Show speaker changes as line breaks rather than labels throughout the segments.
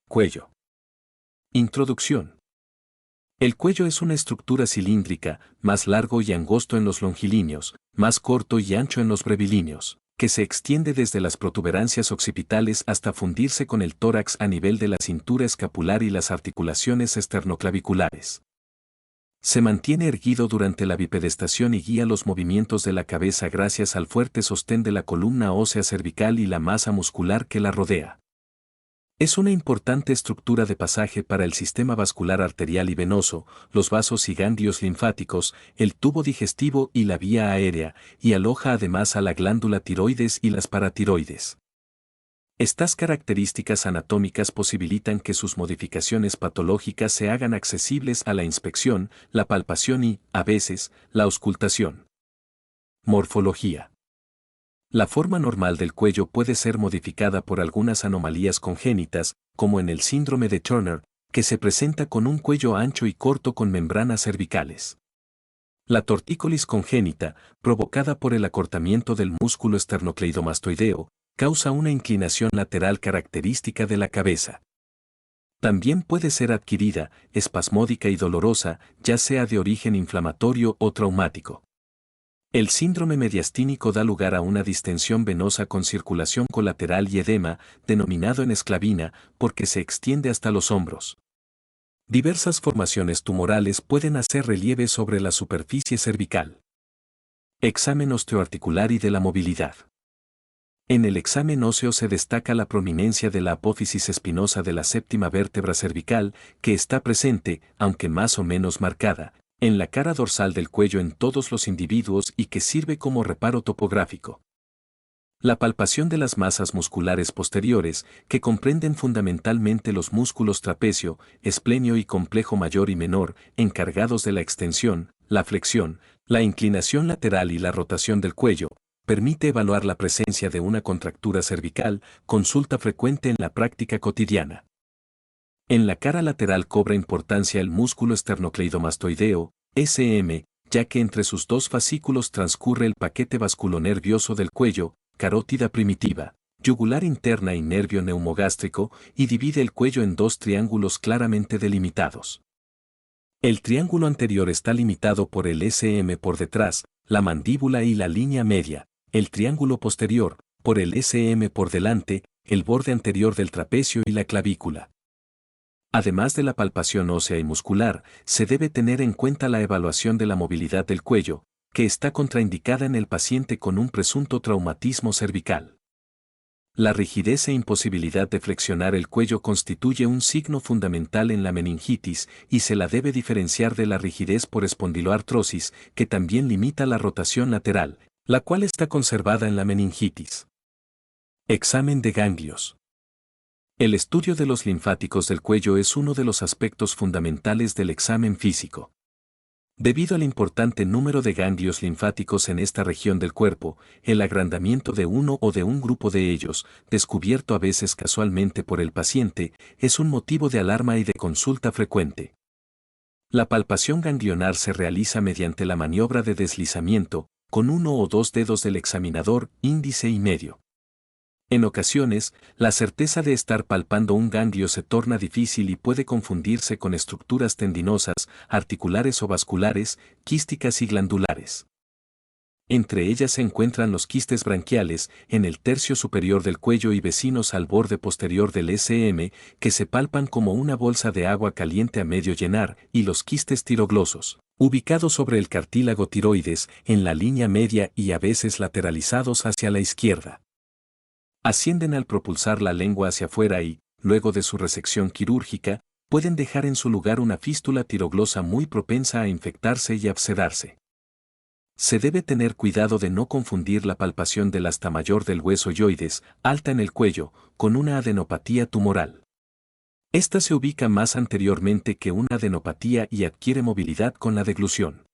Cuello. Introducción. El cuello es una estructura cilíndrica, más largo y angosto en los longilíneos, más corto y ancho en los brevilíneos, que se extiende desde las protuberancias occipitales hasta fundirse con el tórax a nivel de la cintura escapular y las articulaciones esternoclaviculares. Se mantiene erguido durante la bipedestación y guía los movimientos de la cabeza gracias al fuerte sostén de la columna ósea cervical y la masa muscular que la rodea. Es una importante estructura de pasaje para el sistema vascular arterial y venoso, los vasos y ganglios linfáticos, el tubo digestivo y la vía aérea, y aloja además a la glándula tiroides y las paratiroides. Estas características anatómicas posibilitan que sus modificaciones patológicas se hagan accesibles a la inspección, la palpación y, a veces, la auscultación. Morfología. La forma normal del cuello puede ser modificada por algunas anomalías congénitas, como en el síndrome de Turner, que se presenta con un cuello ancho y corto con membranas cervicales. La tortícolis congénita, provocada por el acortamiento del músculo esternocleidomastoideo, causa una inclinación lateral característica de la cabeza. También puede ser adquirida, espasmódica y dolorosa, ya sea de origen inflamatorio o traumático. El síndrome mediastínico da lugar a una distensión venosa con circulación colateral y edema, denominado en esclavina, porque se extiende hasta los hombros. Diversas formaciones tumorales pueden hacer relieve sobre la superficie cervical. Examen osteoarticular y de la movilidad. En el examen óseo se destaca la prominencia de la apófisis espinosa de la séptima vértebra cervical, que está presente, aunque más o menos marcada, en la cara dorsal del cuello en todos los individuos y que sirve como reparo topográfico. La palpación de las masas musculares posteriores, que comprenden fundamentalmente los músculos trapecio, esplenio y complejo mayor y menor, encargados de la extensión, la flexión, la inclinación lateral y la rotación del cuello, permite evaluar la presencia de una contractura cervical, consulta frecuente en la práctica cotidiana. En la cara lateral cobra importancia el músculo esternocleidomastoideo, SM, ya que entre sus dos fascículos transcurre el paquete vasculonervioso del cuello, carótida primitiva, yugular interna y nervio neumogástrico, y divide el cuello en dos triángulos claramente delimitados. El triángulo anterior está limitado por el SM por detrás, la mandíbula y la línea media, el triángulo posterior, por el SM por delante, el borde anterior del trapecio y la clavícula. Además de la palpación ósea y muscular, se debe tener en cuenta la evaluación de la movilidad del cuello, que está contraindicada en el paciente con un presunto traumatismo cervical. La rigidez e imposibilidad de flexionar el cuello constituye un signo fundamental en la meningitis y se la debe diferenciar de la rigidez por espondiloartrosis, que también limita la rotación lateral, la cual está conservada en la meningitis. Examen de ganglios. El estudio de los linfáticos del cuello es uno de los aspectos fundamentales del examen físico. Debido al importante número de ganglios linfáticos en esta región del cuerpo, el agrandamiento de uno o de un grupo de ellos, descubierto a veces casualmente por el paciente, es un motivo de alarma y de consulta frecuente. La palpación ganglionar se realiza mediante la maniobra de deslizamiento, con uno o dos dedos del examinador, índice y medio. En ocasiones, la certeza de estar palpando un ganglio se torna difícil y puede confundirse con estructuras tendinosas, articulares o vasculares, quísticas y glandulares. Entre ellas se encuentran los quistes branquiales, en el tercio superior del cuello y vecinos al borde posterior del SM, que se palpan como una bolsa de agua caliente a medio llenar, y los quistes tiroglosos, ubicados sobre el cartílago tiroides, en la línea media y a veces lateralizados hacia la izquierda. Ascienden al propulsar la lengua hacia afuera y, luego de su resección quirúrgica, pueden dejar en su lugar una fístula tiroglosa muy propensa a infectarse y abscedarse. Se debe tener cuidado de no confundir la palpación del asta mayor del hueso yoides, alta en el cuello, con una adenopatía tumoral. Esta se ubica más anteriormente que una adenopatía y adquiere movilidad con la deglución.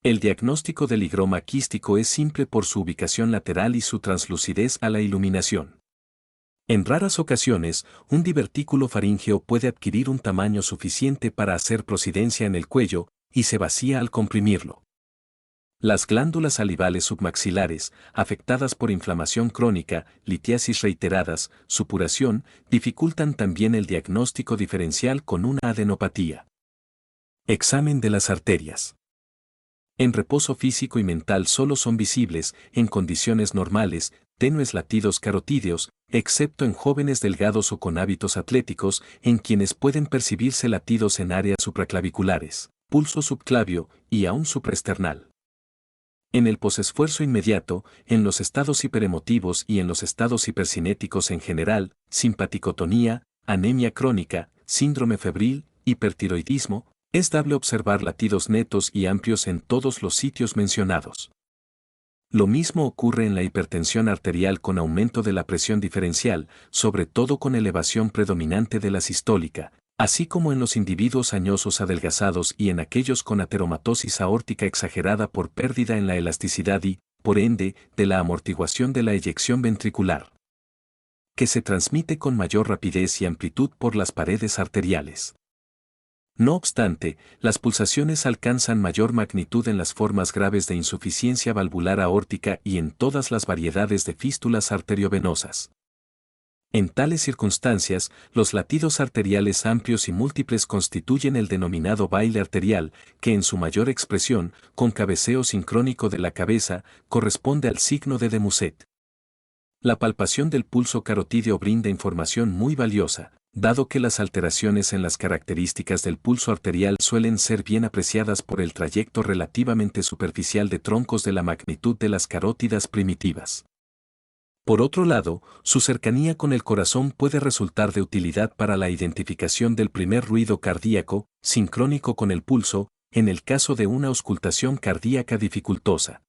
El diagnóstico del higroma quístico es simple por su ubicación lateral y su translucidez a la iluminación. En raras ocasiones, un divertículo faríngeo puede adquirir un tamaño suficiente para hacer prosidencia en el cuello, y se vacía al comprimirlo. Las glándulas salivales submaxilares, afectadas por inflamación crónica, litiasis reiteradas, supuración, dificultan también el diagnóstico diferencial con una adenopatía. Examen de las arterias. En reposo físico y mental solo son visibles, en condiciones normales, tenues latidos carotídeos, excepto en jóvenes delgados o con hábitos atléticos, en quienes pueden percibirse latidos en áreas supraclaviculares, pulso subclavio y aún supraesternal. En el posesfuerzo inmediato, en los estados hiperemotivos y en los estados hipercinéticos en general, simpaticotonía, anemia crónica, síndrome febril, hipertiroidismo, es dable observar latidos netos y amplios en todos los sitios mencionados. Lo mismo ocurre en la hipertensión arterial con aumento de la presión diferencial, sobre todo con elevación predominante de la sistólica, así como en los individuos añosos adelgazados y en aquellos con ateromatosis aórtica exagerada por pérdida en la elasticidad y, por ende, de la amortiguación de la eyección ventricular, que se transmite con mayor rapidez y amplitud por las paredes arteriales. No obstante, las pulsaciones alcanzan mayor magnitud en las formas graves de insuficiencia valvular aórtica y en todas las variedades de fístulas arteriovenosas. En tales circunstancias, los latidos arteriales amplios y múltiples constituyen el denominado baile arterial, que en su mayor expresión, con cabeceo sincrónico de la cabeza, corresponde al signo de Musset. La palpación del pulso carotídeo brinda información muy valiosa, dado que las alteraciones en las características del pulso arterial suelen ser bien apreciadas por el trayecto relativamente superficial de troncos de la magnitud de las carótidas primitivas. Por otro lado, su cercanía con el corazón puede resultar de utilidad para la identificación del primer ruido cardíaco, sincrónico con el pulso, en el caso de una auscultación cardíaca dificultosa.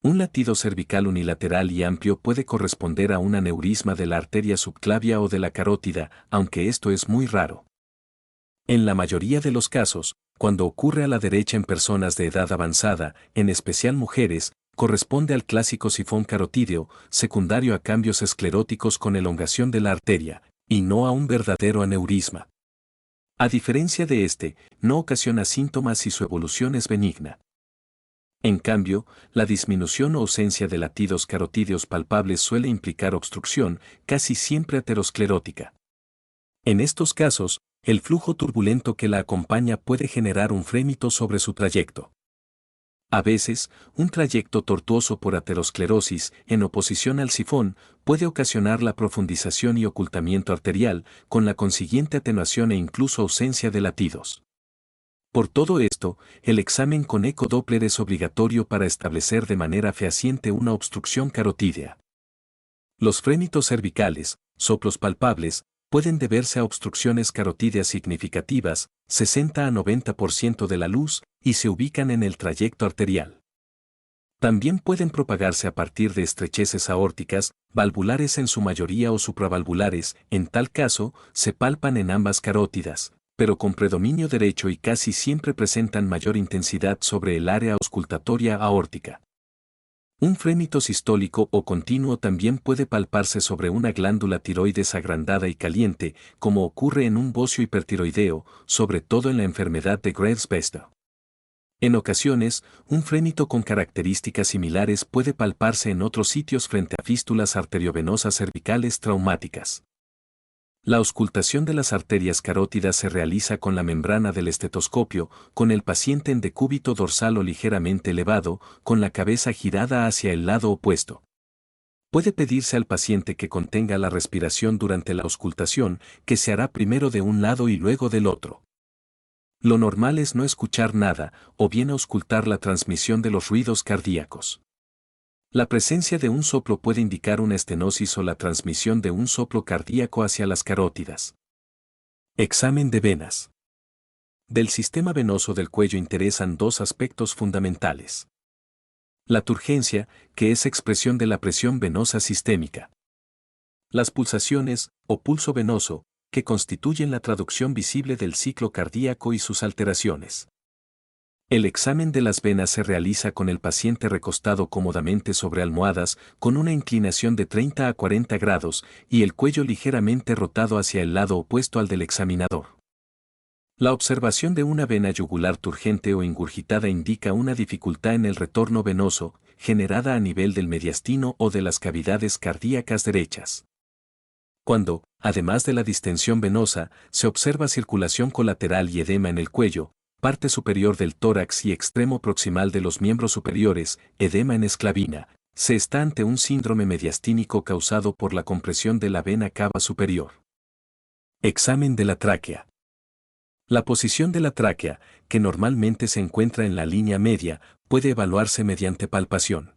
Un latido cervical unilateral y amplio puede corresponder a un aneurisma de la arteria subclavia o de la carótida, aunque esto es muy raro. En la mayoría de los casos, cuando ocurre a la derecha en personas de edad avanzada, en especial mujeres, corresponde al clásico sifón carotídeo, secundario a cambios escleróticos con elongación de la arteria, y no a un verdadero aneurisma. A diferencia de este, no ocasiona síntomas y su evolución es benigna. En cambio, la disminución o ausencia de latidos carotídeos palpables suele implicar obstrucción, casi siempre aterosclerótica. En estos casos, el flujo turbulento que la acompaña puede generar un frémito sobre su trayecto. A veces, un trayecto tortuoso por aterosclerosis, en oposición al sifón, puede ocasionar la profundización y ocultamiento arterial, con la consiguiente atenuación e incluso ausencia de latidos. Por todo esto, el examen con ecodoppler es obligatorio para establecer de manera fehaciente una obstrucción carotídea. Los frémitos cervicales, soplos palpables, pueden deberse a obstrucciones carotídeas significativas, 60 a 90% de la luz, y se ubican en el trayecto arterial. También pueden propagarse a partir de estrecheces aórticas, valvulares en su mayoría o supravalvulares, en tal caso, se palpan en ambas carótidas, pero con predominio derecho y casi siempre presentan mayor intensidad sobre el área auscultatoria aórtica. Un frémito sistólico o continuo también puede palparse sobre una glándula tiroides agrandada y caliente, como ocurre en un bocio hipertiroideo, sobre todo en la enfermedad de Graves-Besta. En ocasiones, un frémito con características similares puede palparse en otros sitios frente a fístulas arteriovenosas cervicales traumáticas. La auscultación de las arterias carótidas se realiza con la membrana del estetoscopio, con el paciente en decúbito dorsal o ligeramente elevado, con la cabeza girada hacia el lado opuesto. Puede pedirse al paciente que contenga la respiración durante la auscultación, que se hará primero de un lado y luego del otro. Lo normal es no escuchar nada, o bien auscultar la transmisión de los ruidos cardíacos. La presencia de un soplo puede indicar una estenosis o la transmisión de un soplo cardíaco hacia las carótidas. Examen de venas. Del sistema venoso del cuello interesan dos aspectos fundamentales. La turgencia, que es expresión de la presión venosa sistémica. Las pulsaciones, o pulso venoso, que constituyen la traducción visible del ciclo cardíaco y sus alteraciones. El examen de las venas se realiza con el paciente recostado cómodamente sobre almohadas, con una inclinación de 30 a 40 grados y el cuello ligeramente rotado hacia el lado opuesto al del examinador. La observación de una vena yugular turgente o ingurgitada indica una dificultad en el retorno venoso, generada a nivel del mediastino o de las cavidades cardíacas derechas. Cuando, además de la distensión venosa, se observa circulación colateral y edema en el cuello, parte superior del tórax y extremo proximal de los miembros superiores, edema en esclavina, se está ante un síndrome mediastínico causado por la compresión de la vena cava superior. Examen de la tráquea. La posición de la tráquea, que normalmente se encuentra en la línea media, puede evaluarse mediante palpación.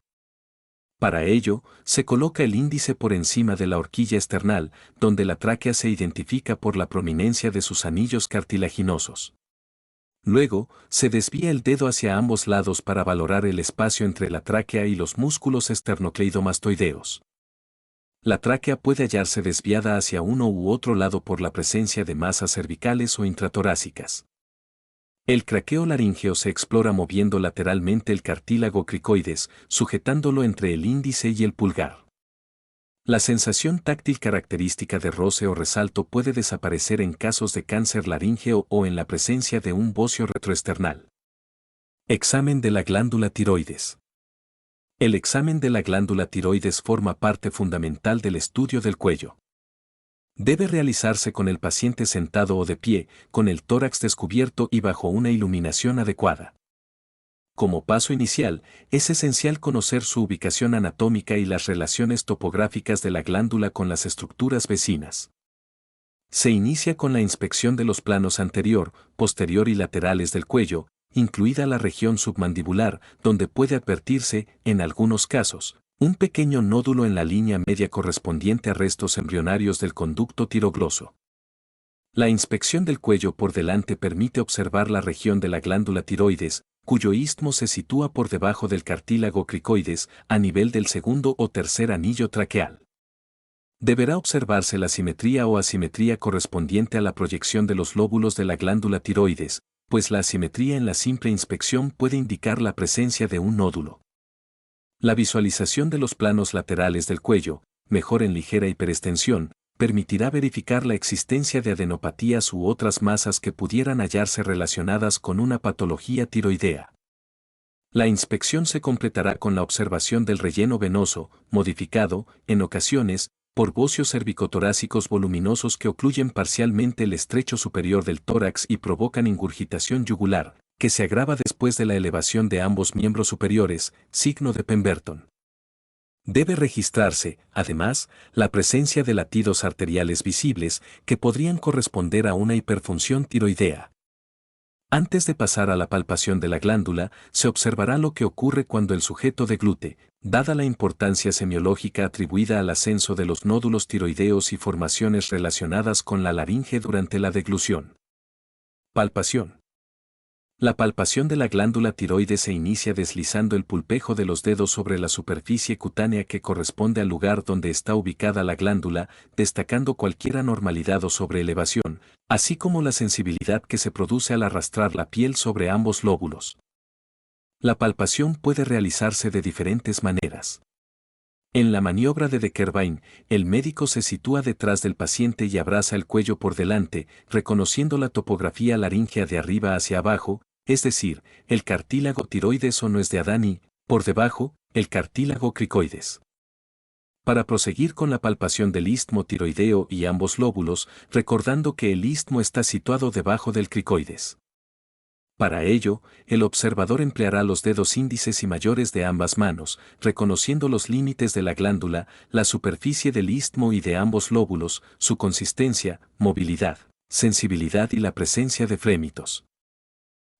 Para ello, se coloca el índice por encima de la horquilla esternal, donde la tráquea se identifica por la prominencia de sus anillos cartilaginosos. Luego, se desvía el dedo hacia ambos lados para valorar el espacio entre la tráquea y los músculos esternocleidomastoideos. La tráquea puede hallarse desviada hacia uno u otro lado por la presencia de masas cervicales o intratorácicas. El craqueo laríngeo se explora moviendo lateralmente el cartílago cricoides, sujetándolo entre el índice y el pulgar. La sensación táctil característica de roce o resalto puede desaparecer en casos de cáncer laríngeo o en la presencia de un bocio retroesternal. Examen de la glándula tiroides. El examen de la glándula tiroides forma parte fundamental del estudio del cuello. Debe realizarse con el paciente sentado o de pie, con el tórax descubierto y bajo una iluminación adecuada. Como paso inicial, es esencial conocer su ubicación anatómica y las relaciones topográficas de la glándula con las estructuras vecinas. Se inicia con la inspección de los planos anterior, posterior y laterales del cuello, incluida la región submandibular, donde puede advertirse, en algunos casos, un pequeño nódulo en la línea media correspondiente a restos embrionarios del conducto tirogloso. La inspección del cuello por delante permite observar la región de la glándula tiroides, cuyo istmo se sitúa por debajo del cartílago cricoides, a nivel del segundo o tercer anillo traqueal. Deberá observarse la simetría o asimetría correspondiente a la proyección de los lóbulos de la glándula tiroides, pues la asimetría en la simple inspección puede indicar la presencia de un nódulo. La visualización de los planos laterales del cuello, mejor en ligera hiperextensión, permitirá verificar la existencia de adenopatías u otras masas que pudieran hallarse relacionadas con una patología tiroidea. La inspección se completará con la observación del relleno venoso, modificado, en ocasiones, por bocios cervicotorácicos voluminosos que ocluyen parcialmente el estrecho superior del tórax y provocan ingurgitación yugular, que se agrava después de la elevación de ambos miembros superiores, signo de Pemberton. Debe registrarse, además, la presencia de latidos arteriales visibles que podrían corresponder a una hiperfunción tiroidea. Antes de pasar a la palpación de la glándula, se observará lo que ocurre cuando el sujeto deglute, dada la importancia semiológica atribuida al ascenso de los nódulos tiroideos y formaciones relacionadas con la laringe durante la deglución. Palpación. La palpación de la glándula tiroides se inicia deslizando el pulpejo de los dedos sobre la superficie cutánea que corresponde al lugar donde está ubicada la glándula, destacando cualquier anormalidad o sobreelevación, así como la sensibilidad que se produce al arrastrar la piel sobre ambos lóbulos. La palpación puede realizarse de diferentes maneras. En la maniobra de Deckerbein, el médico se sitúa detrás del paciente y abraza el cuello por delante, reconociendo la topografía laríngea de arriba hacia abajo, es decir, el cartílago tiroides o nuez de Adán y, por debajo, el cartílago cricoides. Para proseguir con la palpación del istmo tiroideo y ambos lóbulos, recordando que el istmo está situado debajo del cricoides. Para ello, el observador empleará los dedos índices y mayores de ambas manos, reconociendo los límites de la glándula, la superficie del istmo y de ambos lóbulos, su consistencia, movilidad, sensibilidad y la presencia de frémitos.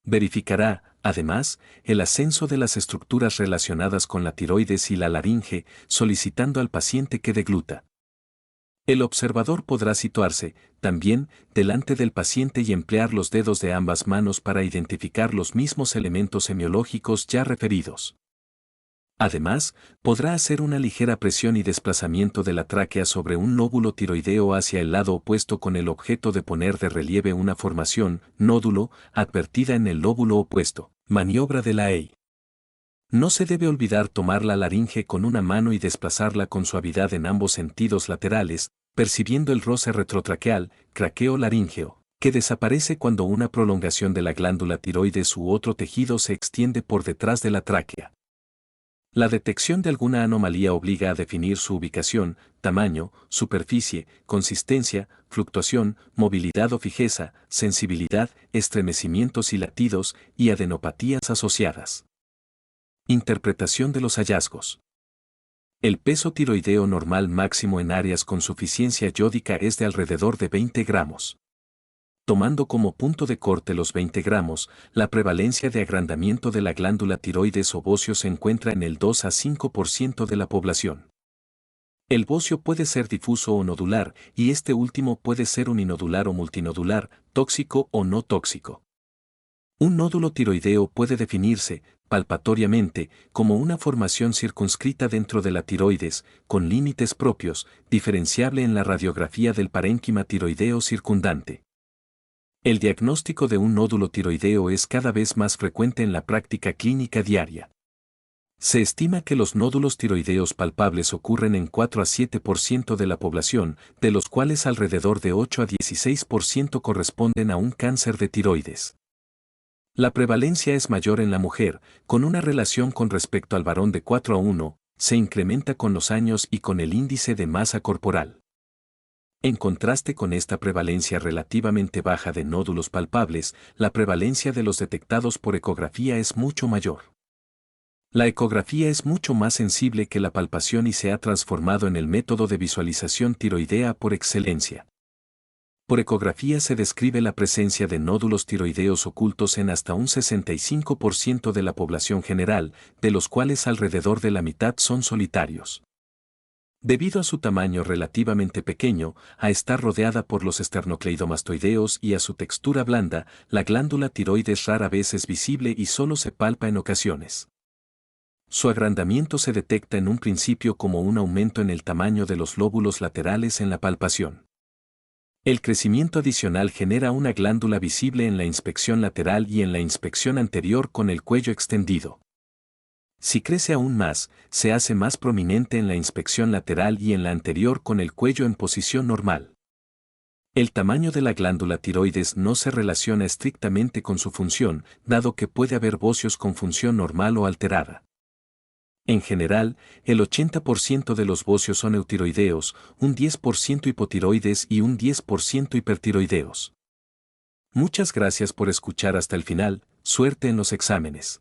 Verificará, además, el ascenso de las estructuras relacionadas con la tiroides y la laringe, solicitando al paciente que degluta. El observador podrá situarse, también, delante del paciente y emplear los dedos de ambas manos para identificar los mismos elementos semiológicos ya referidos. Además, podrá hacer una ligera presión y desplazamiento de la tráquea sobre un lóbulo tiroideo hacia el lado opuesto con el objeto de poner de relieve una formación, nódulo, advertida en el lóbulo opuesto, maniobra de la EI. No se debe olvidar tomar la laringe con una mano y desplazarla con suavidad en ambos sentidos laterales, percibiendo el roce retrotraqueal, craqueo laríngeo, que desaparece cuando una prolongación de la glándula tiroides u otro tejido se extiende por detrás de la tráquea. La detección de alguna anomalía obliga a definir su ubicación, tamaño, superficie, consistencia, fluctuación, movilidad o fijeza, sensibilidad, estremecimientos y latidos, y adenopatías asociadas. Interpretación de los hallazgos. El peso tiroideo normal máximo en áreas con suficiencia yódica es de alrededor de 20 gramos. Tomando como punto de corte los 20 gramos, la prevalencia de agrandamiento de la glándula tiroides o bocio se encuentra en el 2 a 5% de la población. El bocio puede ser difuso o nodular, y este último puede ser uninodular o multinodular, tóxico o no tóxico. Un nódulo tiroideo puede definirse, palpatoriamente, como una formación circunscrita dentro de la tiroides, con límites propios, diferenciable en la radiografía del parénquima tiroideo circundante. El diagnóstico de un nódulo tiroideo es cada vez más frecuente en la práctica clínica diaria. Se estima que los nódulos tiroideos palpables ocurren en 4 a 7% de la población, de los cuales alrededor de 8 a 16% corresponden a un cáncer de tiroides. La prevalencia es mayor en la mujer, con una relación con respecto al varón de 4 a 1, se incrementa con los años y con el índice de masa corporal. En contraste con esta prevalencia relativamente baja de nódulos palpables, la prevalencia de los detectados por ecografía es mucho mayor. La ecografía es mucho más sensible que la palpación y se ha transformado en el método de visualización tiroidea por excelencia. Por ecografía se describe la presencia de nódulos tiroideos ocultos en hasta un 65% de la población general, de los cuales alrededor de la mitad son solitarios. Debido a su tamaño relativamente pequeño, a estar rodeada por los esternocleidomastoideos y a su textura blanda, la glándula tiroides rara vez es visible y solo se palpa en ocasiones. Su agrandamiento se detecta en un principio como un aumento en el tamaño de los lóbulos laterales en la palpación. El crecimiento adicional genera una glándula visible en la inspección lateral y en la inspección anterior con el cuello extendido. Si crece aún más, se hace más prominente en la inspección lateral y en la anterior con el cuello en posición normal. El tamaño de la glándula tiroides no se relaciona estrictamente con su función, dado que puede haber bocios con función normal o alterada. En general, el 80% de los bocios son eutiroideos, un 10% hipotiroides y un 10% hipertiroideos. Muchas gracias por escuchar hasta el final, suerte en los exámenes.